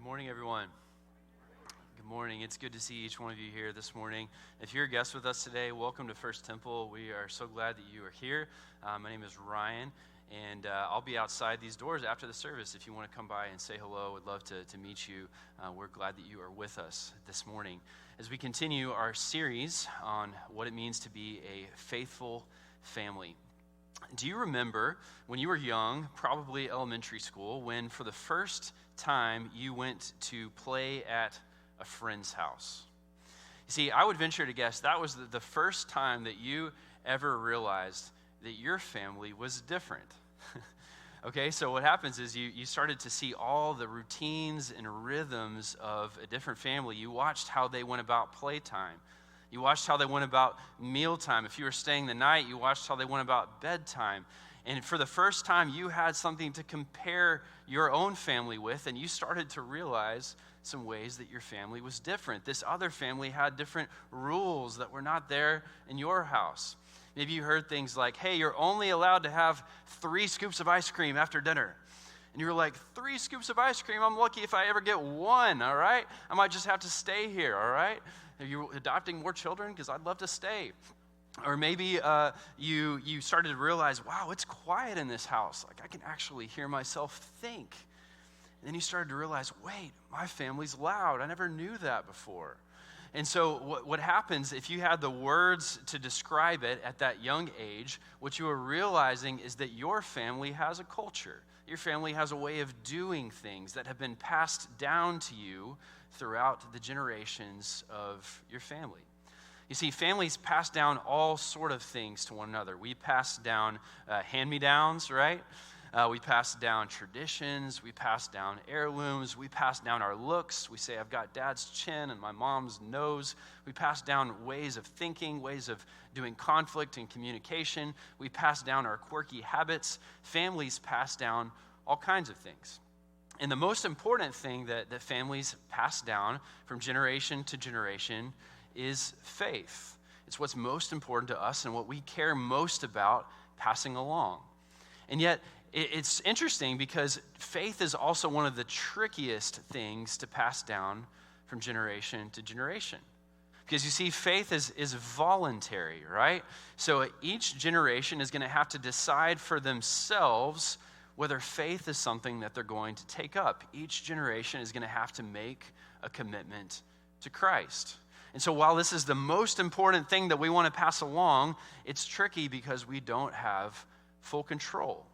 morning, everyone. Good morning. It's good to see each one of you here this morning. If you're a guest with us today, welcome to First Temple. We are so glad that you are here. My name is Ryan, and I'll be outside these doors after the service. If you want to come by and say hello, we'd love to meet you. We're glad that you are with us this morning as we continue our series on what it means to be a faithful family. Do you remember when you were young, probably elementary school, when for the first time you went to play at a friend's house? You see, I would venture to guess that was the first time that you ever realized that your family was different. Okay, so what happens is you started to see all the routines and rhythms of a different family. You watched how they went about playtime. You watched how they went about mealtime. If you were staying the night, you watched how they went about bedtime. And for the first time, you had something to compare your own family with, and you started to realize some ways that your family was different. This other family had different rules that were not there in your house. Maybe you heard things like, hey, you're only allowed to have 3 scoops of ice cream after dinner. And you were like, 3 scoops of ice cream? I'm lucky if I ever get 1, all right? I might just have to stay here, all right? Are you adopting more children? Because I'd love to stay. Or maybe you started to realize, wow, it's quiet in this house. Like, I can actually hear myself think. And then you started to realize, wait, my family's loud. I never knew that before. And so what happens, if you had the words to describe it at that young age, what you are realizing is that your family has a culture. Your family has a way of doing things that have been passed down to you throughout the generations of your family. You see, families pass down all sort of things to one another. We pass down hand-me-downs, right? We pass down traditions. We pass down heirlooms. We pass down our looks. We say, I've got dad's chin and my mom's nose. We pass down ways of thinking, ways of doing conflict and communication. We pass down our quirky habits. Families pass down all kinds of things. And the most important thing that families pass down from generation to generation is faith. It's what's most important to us and what we care most about passing along. And yet, it's interesting because faith is also one of the trickiest things to pass down from generation to generation. Because you see, faith is voluntary, right? So each generation is going to have to decide for themselves whether faith is something that they're going to take up. Each generation is going to have to make a commitment to Christ. And so while this is the most important thing that we want to pass along, it's tricky because we don't have full control.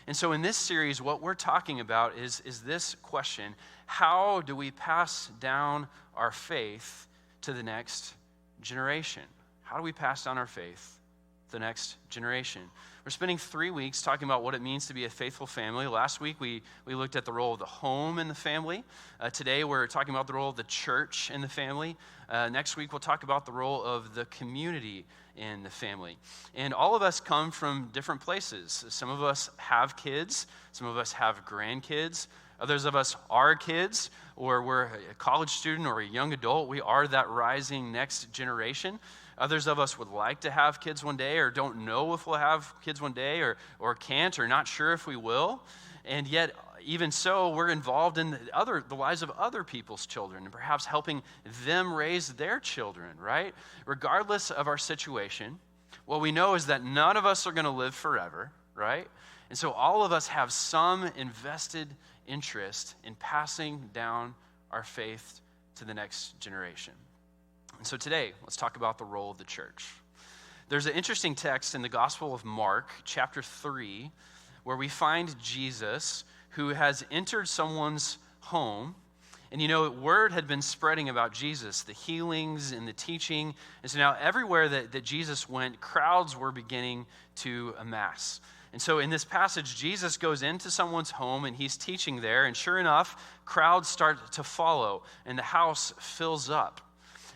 And so in this series, what we're talking about is this question: how do we pass down our faith to the next generation? How do we pass down our faith to the next generation? We're spending 3 weeks talking about what it means to be a faithful family. Last week, we looked at the role of the home in the family. Today, we're talking about the role of the church in the family. Next week, we'll talk about the role of the community in the family. And all of us come from different places. Some of us have kids. Some of us have grandkids. Others of us are kids, or we're a college student or a young adult. We are that rising next generation. Others of us would like to have kids one day, or don't know if we'll have kids one day, or can't, or not sure if we will. And yet, even so, we're involved in the lives of other people's children, and perhaps helping them raise their children, right? Regardless of our situation, what we know is that none of us are going to live forever, right? And so all of us have some invested interest in passing down our faith to the next generation. And so today, let's talk about the role of the church. There's an interesting text in the Gospel of Mark, chapter 3, where we find Jesus who has entered someone's home. And you know, word had been spreading about Jesus, the healings and the teaching. And so now everywhere that Jesus went, crowds were beginning to amass. And so in this passage, Jesus goes into someone's home and he's teaching there. And sure enough, crowds start to follow and the house fills up.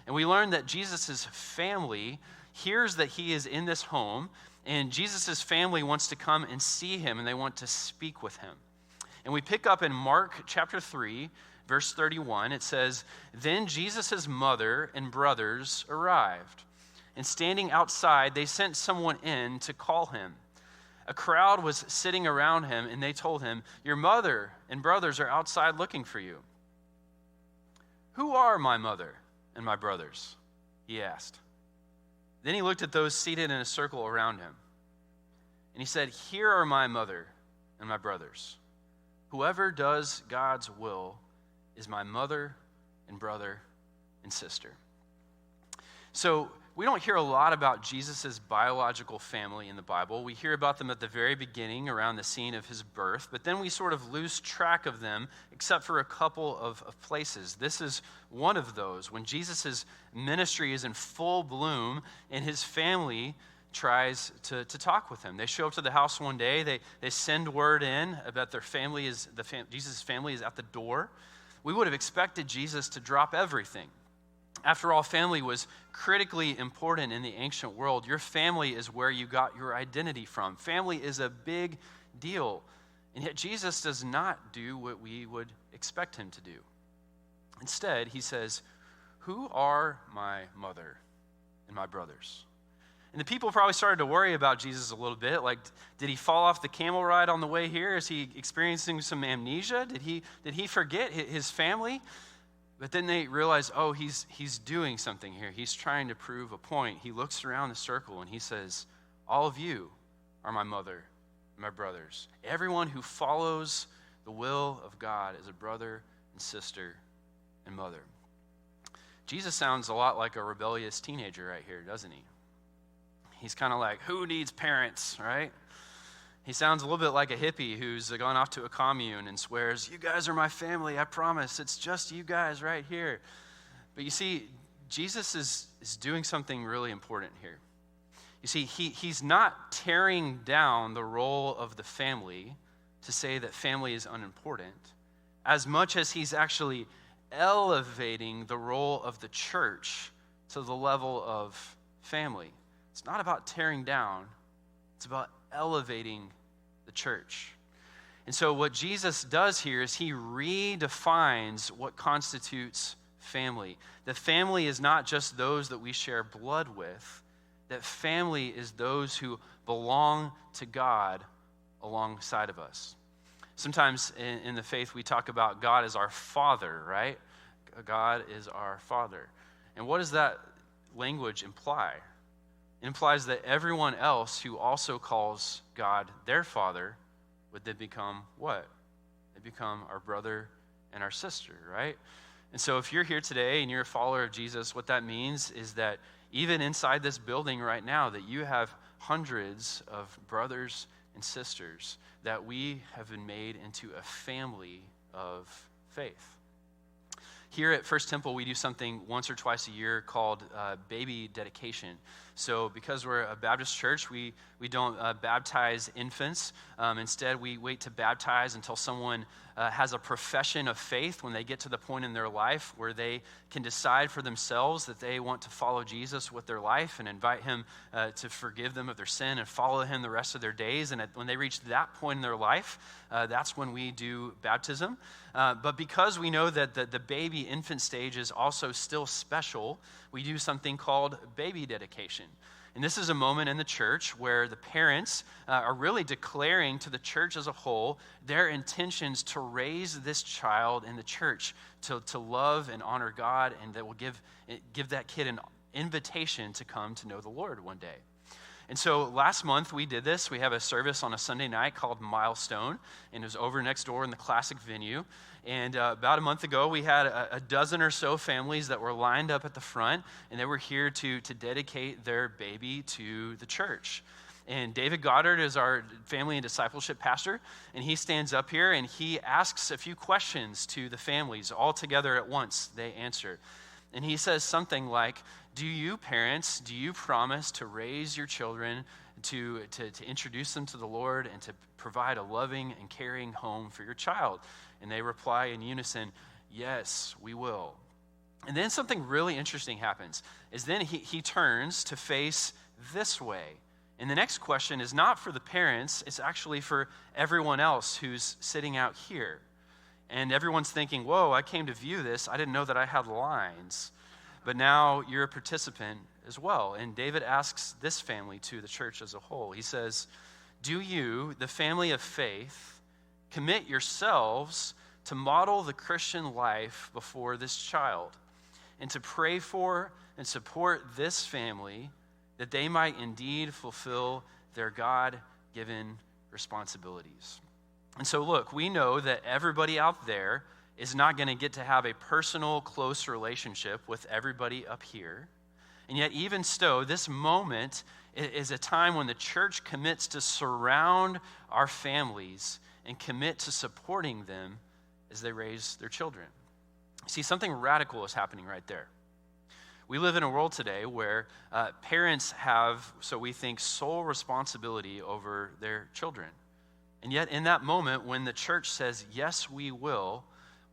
And we learn that Jesus' family hears that he is in this home, and Jesus' family wants to come and see him, and they want to speak with him. And we pick up in Mark chapter 3, verse 31. It says, "Then Jesus' mother and brothers arrived, and standing outside, they sent someone in to call him. A crowd was sitting around him, and they told him, 'Your mother and brothers are outside looking for you.' "Who are my mother and my brothers?" he asked. Then he looked at those seated in a circle around him, and he said, "Here are my mother and my brothers. Whoever does God's will is my mother and brother and sister." So we don't hear a lot about Jesus' biological family in the Bible. We hear about them at the very beginning, around the scene of his birth, but then we sort of lose track of them, except for a couple of places. This is one of those, when Jesus' ministry is in full bloom and his family tries to talk with him. They show up to the house one day. They send word in about their family Jesus' family is at the door. We would have expected Jesus to drop everything. After all, family was critically important in the ancient world. Your family is where you got your identity from. Family is a big deal. And yet Jesus does not do what we would expect him to do. Instead, he says, "Who are my mother and my brothers?" And the people probably started to worry about Jesus a little bit. Like, did he fall off the camel ride on the way here? Is he experiencing some amnesia? Did he forget his family? But then they realize, oh, he's doing something here. He's trying to prove a point. He looks around the circle and he says, "All of you are my mother and my brothers. Everyone who follows the will of God is a brother and sister and mother." Jesus sounds a lot like a rebellious teenager right here, doesn't he? He's kind of like, who needs parents, right? He sounds a little bit like a hippie who's gone off to a commune and swears, "You guys are my family, I promise. It's just you guys right here." But you see, Jesus is doing something really important here. You see, he's not tearing down the role of the family to say that family is unimportant, as much as he's actually elevating the role of the church to the level of family. It's not about tearing down, it's about elevating the church. And so what Jesus does here is he redefines what constitutes family. The family is not just those that we share blood with. That family is those who belong to God alongside of us. Sometimes in the faith we talk about God as our Father, right? God is our Father. And what does that language imply? It implies that everyone else who also calls God their Father would then become what? They become our brother and our sister, right? And so if you're here today and you're a follower of Jesus, what that means is that even inside this building right now, that you have hundreds of brothers and sisters, that we have been made into a family of faith. Here at First Temple, we do something once or twice a year called baby dedication. So because we're a Baptist church, we don't baptize infants. Instead, we wait to baptize until someone has a profession of faith, when they get to the point in their life where they can decide for themselves that they want to follow Jesus with their life and invite him to forgive them of their sin and follow him the rest of their days. And when they reach that point in their life, that's when we do baptism. But because we know that the baby infant stage is also still special, we do something called baby dedication. And this is a moment in the church where the parents are really declaring to the church as a whole their intentions to raise this child in the church, to love and honor God, and that will give that kid an invitation to come to know the Lord one day. And so last month we did this. We have a service on a Sunday night called Milestone, and it was over next door in the Classic venue. And about a month ago, we had a dozen or so families that were lined up at the front, and they were here to dedicate their baby to the church. And David Goddard is our family and discipleship pastor, and he stands up here and he asks a few questions to the families all together at once. They answer. And he says something like, do you parents, do you promise to raise your children, to introduce them to the Lord, and to provide a loving and caring home for your child? And they reply in unison, yes, we will. And then something really interesting happens, is then he turns to face this way. And the next question is not for the parents, it's actually for everyone else who's sitting out here. And everyone's thinking, whoa, I came to view this. I didn't know that I had lines. But now you're a participant as well. And David asks this family to the church as a whole. He says, do you, the family of faith, commit yourselves to model the Christian life before this child and to pray for and support this family that they might indeed fulfill their God-given responsibilities. And so look, we know that everybody out there is not going to get to have a personal, close relationship with everybody up here. And yet, even so, this moment is a time when the church commits to surround our families and commit to supporting them as they raise their children. See, something radical is happening right there. We live in a world today where parents have, so we think, sole responsibility over their children. And yet, in that moment, when the church says, yes, we will,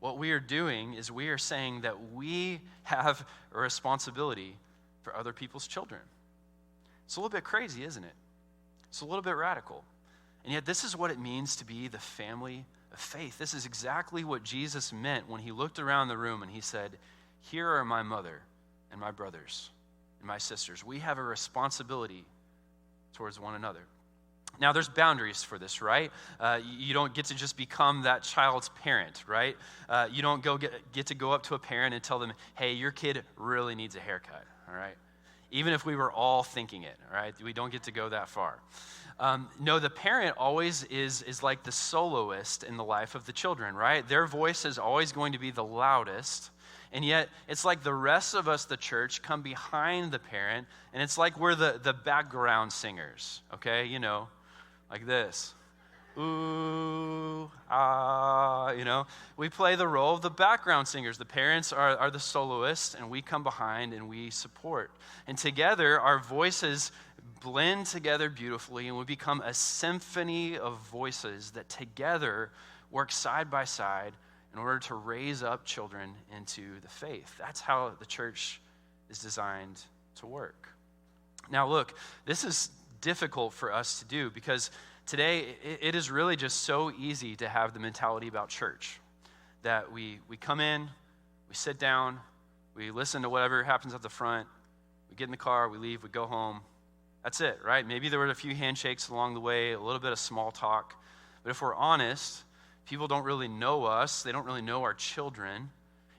what we are doing is we are saying that we have a responsibility for other people's children. It's a little bit crazy, isn't it? It's a little bit radical. And yet this is what it means to be the family of faith. This is exactly what Jesus meant when he looked around the room and he said, here are my mother and my brothers and my sisters. We have a responsibility towards one another. Now, there's boundaries for this, right? You don't get to just become that child's parent, right? You don't get to go up to a parent and tell them, hey, your kid really needs a haircut, all right? Even if we were all thinking it, all right? We don't get to go that far. No, the parent always is like the soloist in the life of the children, right? Their voice is always going to be the loudest. And yet, it's like the rest of us, the church, come behind the parent, and it's like we're the background singers, okay? You know, like this. Ooh, ah, you know. We play the role of the background singers. The parents are the soloists, and we come behind and we support. And together, our voices blend together beautifully, and we become a symphony of voices that together work side by side in order to raise up children into the faith. That's how the church is designed to work. Now, look, this is difficult for us to do because today it is really just so easy to have the mentality about church that we come in, we sit down, we listen to whatever happens at the front, we get in the car, we leave, we go home. That's it, right? Maybe there were a few handshakes along the way, a little bit of small talk. But if we're honest, people don't really know us. They don't really know our children.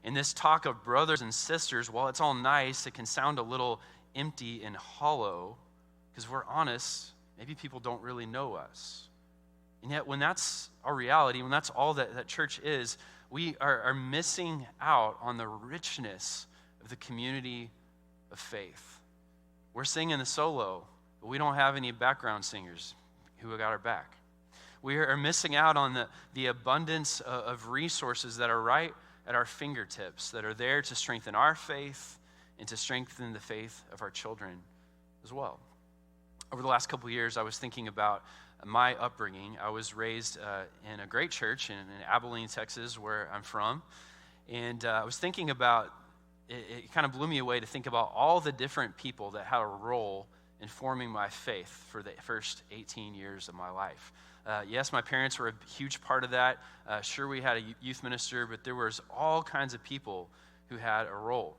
And this talk of brothers and sisters, while it's all nice, it can sound a little empty and hollow because we're honest, maybe people don't really know us. And yet when that's our reality, when that's all that church is, we are missing out on the richness of the community of faith. We're singing the solo, but we don't have any background singers who got our back. We are missing out on the abundance of resources that are right at our fingertips, that are there to strengthen our faith and to strengthen the faith of our children as well. Over the last couple of years, I was thinking about my upbringing. I was raised in a great church in Abilene, Texas, where I'm from. And I was thinking about, it kind of blew me away to think about all the different people that had a role in forming my faith for the first 18 years of my life. Yes, my parents were a huge part of that. Sure, we had a youth minister, but there was all kinds of people who had a role.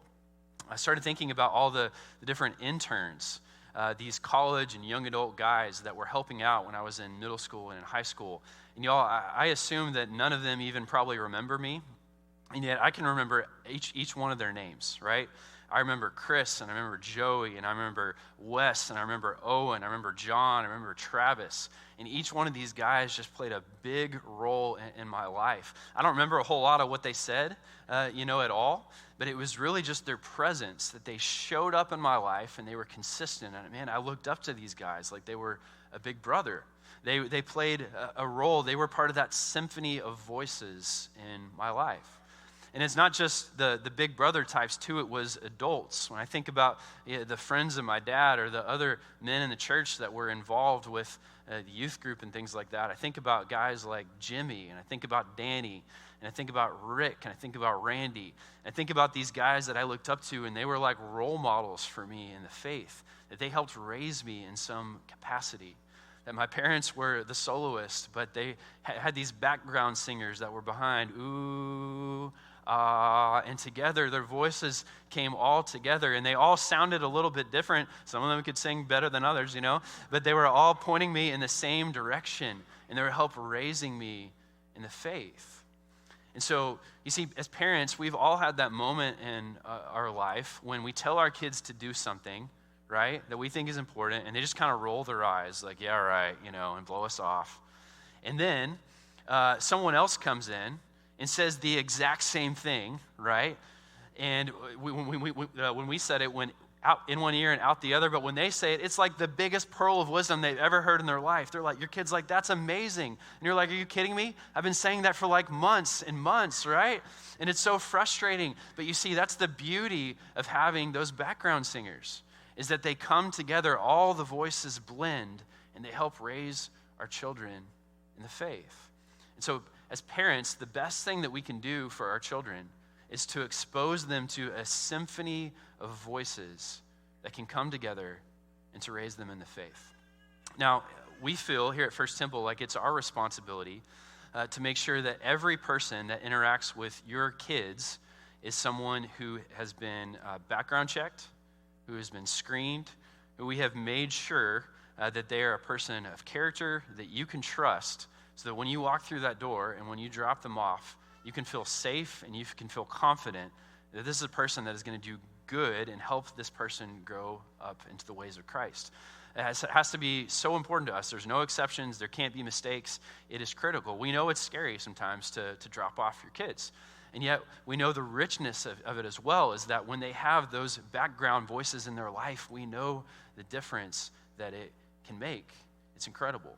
I started thinking about all the different interns, these college and young adult guys that were helping out when I was in middle school and in high school. And y'all, I assume that none of them even probably remember me, and yet I can remember each one of their names, right? I remember Chris, and I remember Joey, and I remember Wes, and I remember Owen, I remember John, I remember Travis. And each one of these guys just played a big role in my life. I don't remember a whole lot of what they said, at all, but it was really just their presence that they showed up in my life, and they were consistent. And man, I looked up to these guys like they were a big brother. They played a role. They were part of that symphony of voices in my life. And it's not just the big brother types, too. It was adults. When I think about the friends of my dad or the other men in the church that were involved with the youth group and things like that, I think about guys like Jimmy, and I think about Danny, and I think about Rick, and I think about Randy. And I think about these guys that I looked up to, and they were like role models for me in the faith, that they helped raise me in some capacity. That my parents were the soloists, but they had these background singers that were behind, ooh, and together their voices came all together, and they all sounded a little bit different. Some of them could sing better than others, but they were all pointing me in the same direction, and they were helping raising me in the faith. And so, you see, as parents, we've all had that moment in our life when we tell our kids to do something, right, that we think is important, and they just kind of roll their eyes like, yeah, right, and blow us off. And then someone else comes in and says the exact same thing, right? And when we said it went out in one ear and out the other, but when they say it, it's like the biggest pearl of wisdom they've ever heard in their life. They're like, your kid's like, that's amazing. And you're like, are you kidding me? I've been saying that for like months and months, right? And it's so frustrating. But you see, that's the beauty of having those background singers, is that they come together, all the voices blend, and they help raise our children in the faith. And so as parents, the best thing that we can do for our children is to expose them to a symphony of voices that can come together and to raise them in the faith. Now, we feel here at First Temple like it's our responsibility to make sure that every person that interacts with your kids is someone who has been background checked, who has been screened, who we have made sure that they are a person of character that you can trust, so that when you walk through that door and when you drop them off, you can feel safe and you can feel confident that this is a person that is going to do good and help this person grow up into the ways of Christ. It has to be so important to us. There's no exceptions. There can't be mistakes. It is critical. We know it's scary sometimes to drop off your kids. And yet we know the richness of it as well, is that when they have those background voices in their life, we know the difference that it can make. It's incredible.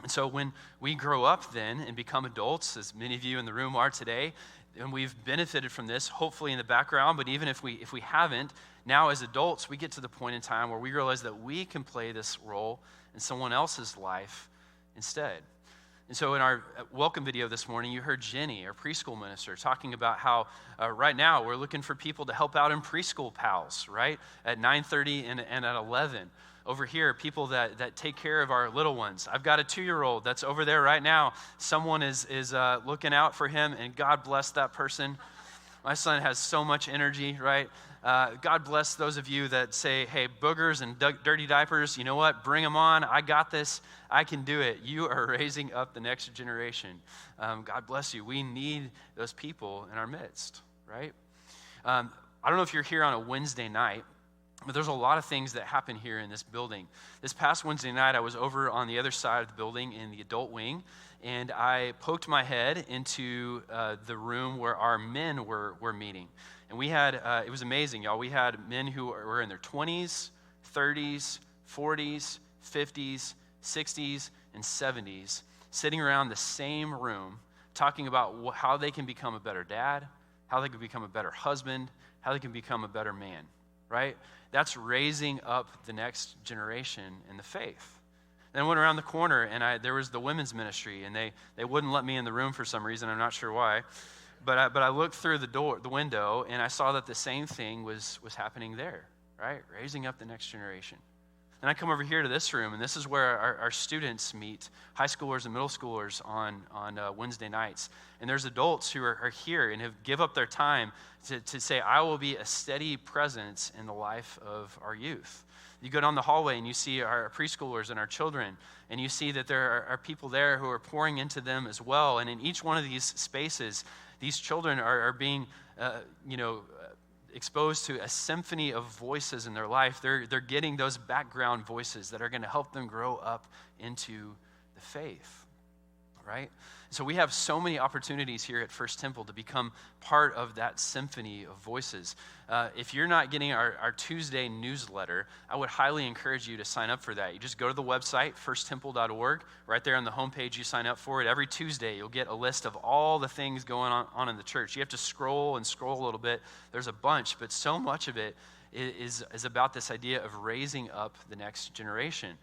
And so when we grow up then and become adults, as many of you in the room are today, and we've benefited from this, hopefully in the background, but even if we haven't, now as adults, we get to the point in time where we realize that we can play this role in someone else's life instead. And so in our welcome video this morning, you heard Jenny, our preschool minister, talking about how right now we're looking for people to help out in preschool pals, right, at 9:30 and at 11. Over here, people that take care of our little ones. I've got a 2-year-old that's over there right now. Someone is looking out for him, and God bless that person. My son has so much energy, right? God bless those of you that say, hey, boogers and dirty diapers, you know what? Bring them on. I got this. I can do it. You are raising up the next generation. God bless you. We need those people in our midst, right? I don't know if you're here on a Wednesday night, but there's a lot of things that happen here in this building. This past Wednesday night, I was over on the other side of the building in the adult wing, and I poked my head into the room where our men were meeting. And we had, it was amazing, y'all. We had men who were in their 20s, 30s, 40s, 50s, 60s, and 70s sitting around the same room talking about how they can become a better dad, how they can become a better husband, how they can become a better man, right? That's raising up the next generation in the faith. Then I went around the corner, and there was the women's ministry, and they wouldn't let me in the room for some reason. I'm not sure why. But I looked through the window, and I saw that the same thing was happening there, right? Raising up the next generation. And I come over here to this room, and this is where our students meet, high schoolers and middle schoolers on Wednesday nights. And there's adults who are here and have give up their time to say, I will be a steady presence in the life of our youth. You go down the hallway and you see our preschoolers and our children, and you see that there are people there who are pouring into them as well. And in each one of these spaces, these children are being, exposed to a symphony of voices in their life. They're getting those background voices that are going to help them grow up into the faith, right? So we have so many opportunities here at First Temple to become part of that symphony of voices. If you're not getting our Tuesday newsletter, I would highly encourage you to sign up for that. You just go to the website, firsttemple.org. Right there on the homepage, you sign up for it. Every Tuesday, you'll get a list of all the things going on in the church. You have to scroll a little bit. There's a bunch, but so much of it is about this idea of raising up the next generation.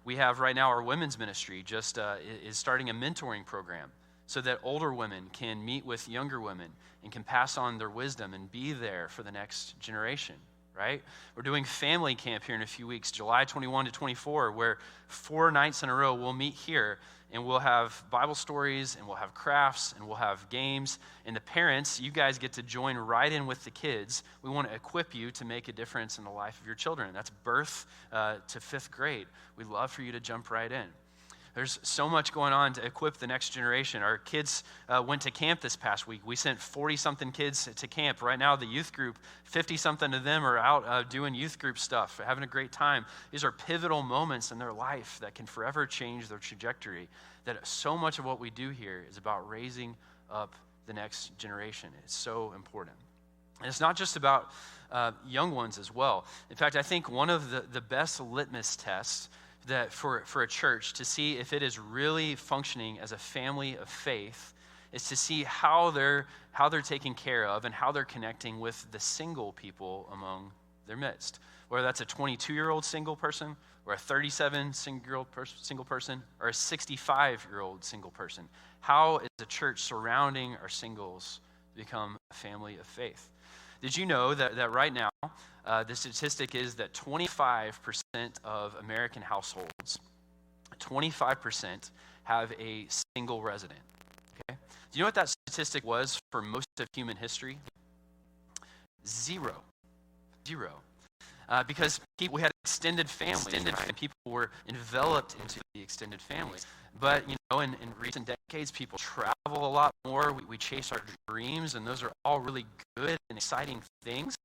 We have right now our women's ministry just is starting a mentoring program so that older women can meet with younger women and can pass on their wisdom and be there for the next generation, right? We're doing family camp here in a few weeks, July 21 to 24, where 4 nights in a row we'll meet here and we'll have Bible stories and we'll have crafts and we'll have games. And the parents, you guys get to join right in with the kids. We want to equip you to make a difference in the life of your children. That's birth to 5th grade. We'd love for you to jump right in. There's so much going on to equip the next generation. Our kids went to camp this past week. We sent 40-something kids to camp. Right now, the youth group, 50-something of them are out doing youth group stuff, having a great time. These are pivotal moments in their life that can forever change their trajectory. That so much of what we do here is about raising up the next generation. It's so important. And it's not just about young ones as well. In fact, I think one of the best litmus tests that for a church to see if it is really functioning as a family of faith is to see how they're taken care of and how they're connecting with the single people among their midst. Whether that's a 22-year-old single person or a 37 single person or a 65-year-old single person. How is the church surrounding our singles to become a family of faith? Did you know that right now, the statistic is that 25% of American households, 25% have a single resident, okay? Do you know what that statistic was for most of human history? Zero. Because we had extended families, right? And people were enveloped into the extended families. But, in recent decades, people travel a lot more. We chase our dreams, and those are all really good and exciting things.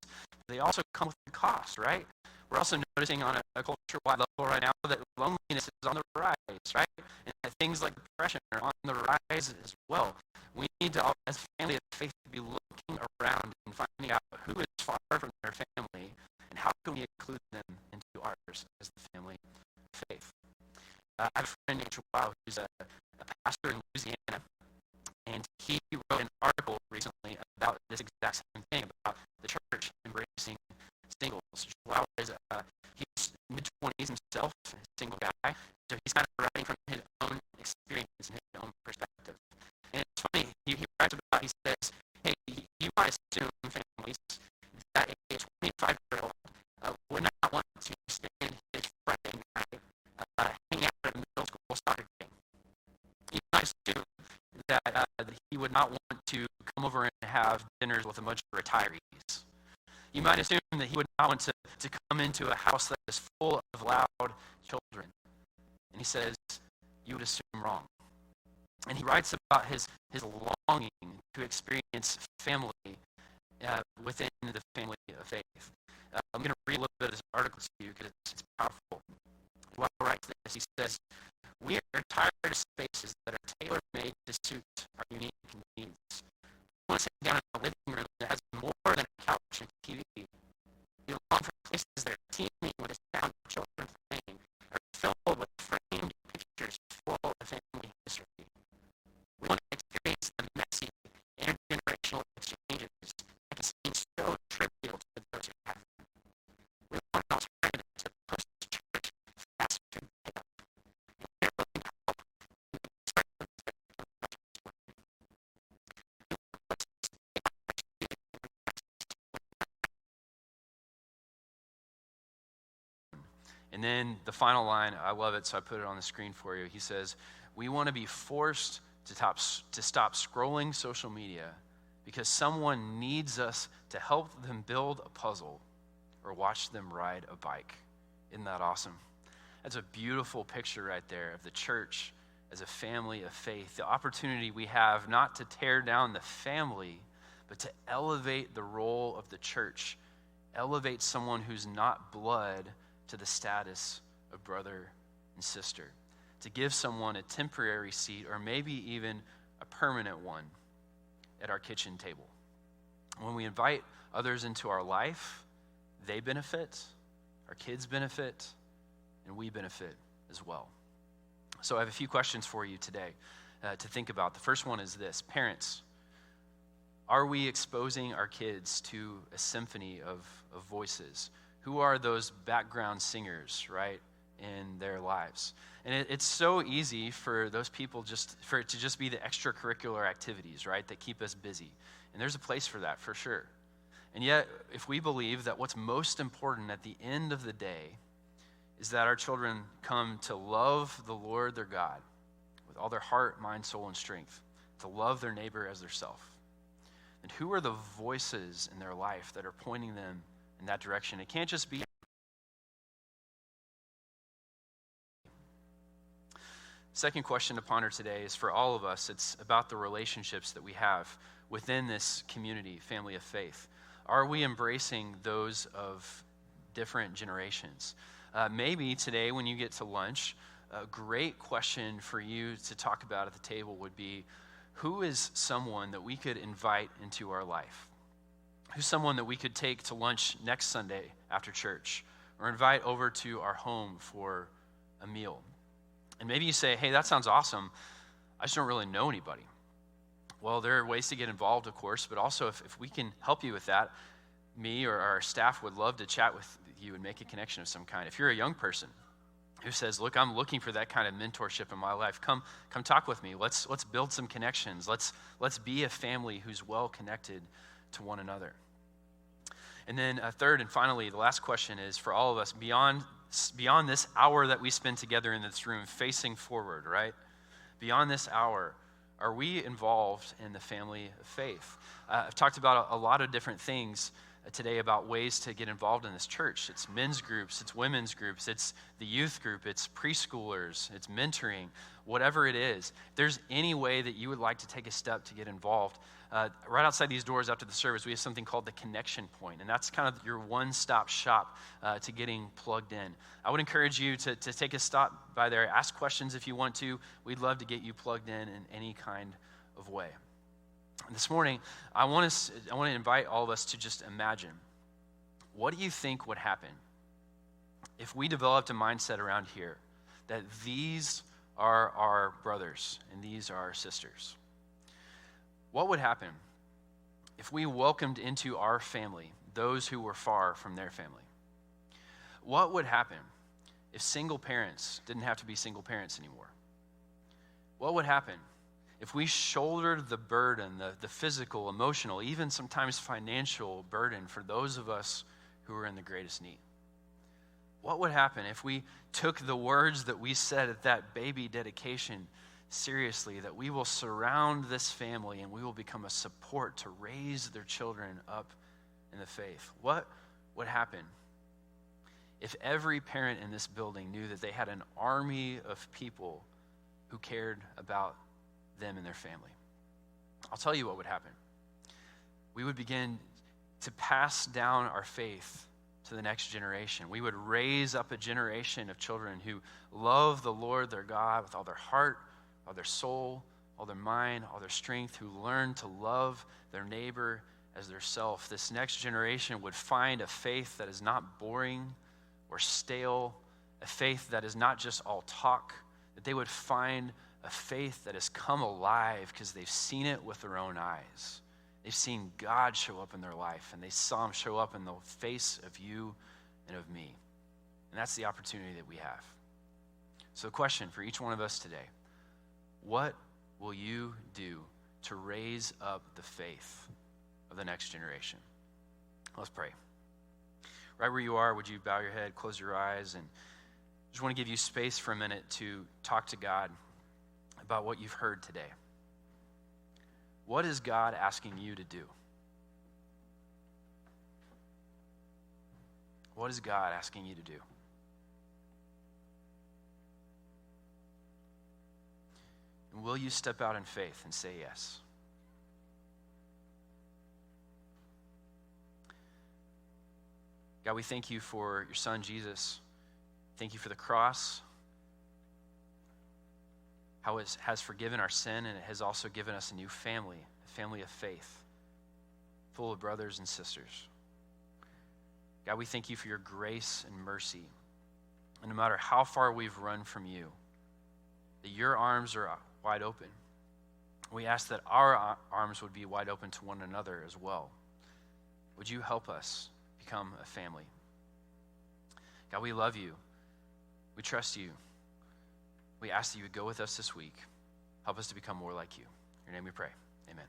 They also come with a cost, right? We're also noticing on a culture-wide level right now that loneliness is on the rise, right? And that things like depression are on the rise as well. We need to, as a family of faith, be looking around and finding out who is far from their family and how can we include them into ours as the family of faith. I have a friend named Joao who's a pastor in Louisiana, and he wrote an article recently about this exact same thing, about the church embracing singles. Joao is he's mid-20s himself, a single guy, so he's kind of writing from his own experience and his own perspective. And it's funny, he writes about, he says, hey, you might assume families that a 25-year-old would not want to spend his Friday night hanging out at a middle school soccer game. You might assume that he would not want to come over and have dinners with a bunch of retirees. You might assume that he would not want to come into a house that is full of loud children. And he says, you would assume wrong. And he writes about his longing to experience family within the family of faith. I'm going to read a little bit of this article to you because it's powerful. While he writes this, he says, we are tired of spaces that are tailor-made to suit our unique needs. We want to sit down in a living room that has more than a couch and TV. We long for places that are teeming with the sound of children playing, or filled with framed pictures full of family history. We want to experience the messy, intergenerational exchanges that can seem so trivial to those who have them. We want an alternative to post-church fast food pickup. And we're willing to help. And then the final line, I love it, so I put it on the screen for you. He says, we want to be forced to stop scrolling social media because someone needs us to help them build a puzzle or watch them ride a bike. Isn't that awesome? That's a beautiful picture right there of the church as a family of faith. The opportunity we have not to tear down the family, but to elevate the role of the church, elevate someone who's not blood to the status of brother and sister, to give someone a temporary seat or maybe even a permanent one at our kitchen table. When we invite others into our life, they benefit, our kids benefit, and we benefit as well. So I have a few questions for you today to think about. The first one is this: parents, are we exposing our kids to a symphony of voices? Who are those background singers, right, in their lives? And it's so easy for those people for it to just be the extracurricular activities, right, that keep us busy. And there's a place for that, for sure. And yet, if we believe that what's most important at the end of the day is that our children come to love the Lord their God with all their heart, mind, soul, and strength, to love their neighbor as their self, then who are the voices in their life that are pointing them in that direction? It can't just be. Second question to ponder today is for all of us. It's about the relationships that we have within this community, family of faith. Are we embracing those of different generations? Maybe today when you get to lunch, a great question for you to talk about at the table would be, who is someone that we could invite into our life? Who's someone that we could take to lunch next Sunday after church, or invite over to our home for a meal? And maybe you say, hey, that sounds awesome. I just don't really know anybody. Well, there are ways to get involved, of course, but also if we can help you with that, me or our staff would love to chat with you and make a connection of some kind. If you're a young person who says, look, I'm looking for that kind of mentorship in my life, come talk with me. Let's build some connections. Let's be a family who's well connected to one another. And then third and finally, the last question is for all of us, beyond this hour that we spend together in this room, facing forward, right? Beyond this hour, are we involved in the family of faith? I've talked about a lot of different things today about ways to get involved in this church. It's men's groups, it's women's groups, it's the youth group, it's preschoolers, it's mentoring, whatever it is. If there's any way that you would like to take a step to get involved, right outside these doors after the service, we have something called the Connection Point, and that's kind of your one-stop shop to getting plugged in. I would encourage you to take a stop by there, ask questions if you want to. We'd love to get you plugged in any kind of way. This morning, I want to invite all of us to just imagine, what do you think would happen if we developed a mindset around here that these are our brothers and these are our sisters? What would happen if we welcomed into our family those who were far from their family? What would happen if single parents didn't have to be single parents anymore? What would happen if we shouldered the burden, the physical, emotional, even sometimes financial burden for those of us who are in the greatest need? What would happen if we took the words that we said at that baby dedication seriously, that we will surround this family and we will become a support to raise their children up in the faith? What would happen if every parent in this building knew that they had an army of people who cared about them and their family? I'll tell you what would happen. We would begin to pass down our faith to the next generation. We would raise up a generation of children who love the Lord their God with all their heart, all their soul, all their mind, all their strength, who learn to love their neighbor as their self. This next generation would find a faith that is not boring or stale, a faith that is not just all talk, that they would find a faith that has come alive because they've seen it with their own eyes. They've seen God show up in their life, and they saw him show up in the face of you and of me. And that's the opportunity that we have. So the question for each one of us today, what will you do to raise up the faith of the next generation? Let's pray. Right where you are, would you bow your head, close your eyes, and just want to give you space for a minute to talk to God about what you've heard today. What is God asking you to do? What is God asking you to do? And will you step out in faith and say yes? God, we thank you for your son, Jesus. Thank you for the cross, how it has forgiven our sin, and it has also given us a new family, a family of faith, full of brothers and sisters. God, we thank you for your grace and mercy. And no matter how far we've run from you, that your arms are wide open. We ask that our arms would be wide open to one another as well. Would you help us become a family? God, we love you. We trust you. We ask that you would go with us this week. Help us to become more like you. In your name we pray. Amen.